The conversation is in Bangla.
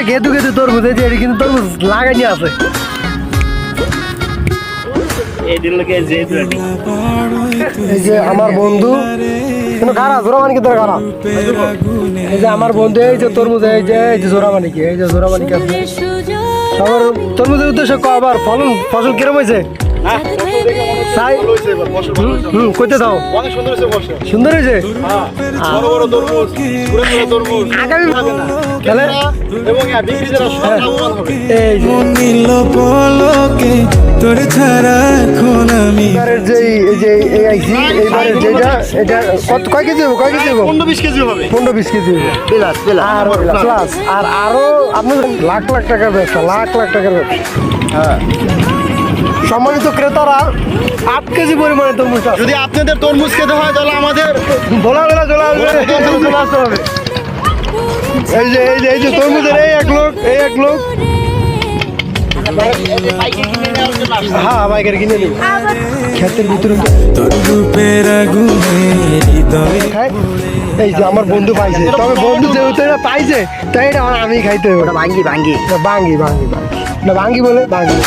যে গেদু গেদু তরমুজ, এই যে এটা কিন্তু তরমুজ লাগাইনি আছে। এই যে আমার বন্ধু গাড়া জোড়া মানিকে ধরে গাড়া, এই যে আমার বন্ধু এই যে তরমুজ, এই যে জোড়া মানিকে, এই যে জোড়া মানিকে আছে। সবার তরমুজের উদ্দেশ্য আবার ফসল কিরম হয়েছে কইতে দাও। সুন্দর হয়েছে। আগামী তাহলে তোরে ছাড়া এখন আমি কয় কেজি হবে, কয় কেজি হবে? 15-20 কেজি হবে। 15-20 কেজি আর আরো আপনি লাখ লাখ টাকার ব্যবসা, লাখ লাখ টাকার ব্যবসা। হ্যাঁ, সম্মানিত ক্রেতারা 8 কেজি পরিমাণে তরমুজ। যদি আপনাদের তরমুজ খেতে হয় তাহলে আমাদের চলে আসতে হবে। এই যে তরমুজের এই এক লোক হ্যাঁ বাইকের কিনে নিব ক্ষেতের ভিতরে। এই যে আমার বন্ধু পাইছে, তবে বন্ধু যেহেতু এটা পাইছে তাই এটা আমি খাইতে হবে। ভাঙ্গি ভাঙ্গি ভাঙ্গি ভাঙ্গি না ভাঙ্গি বলে ভাঙ্গি।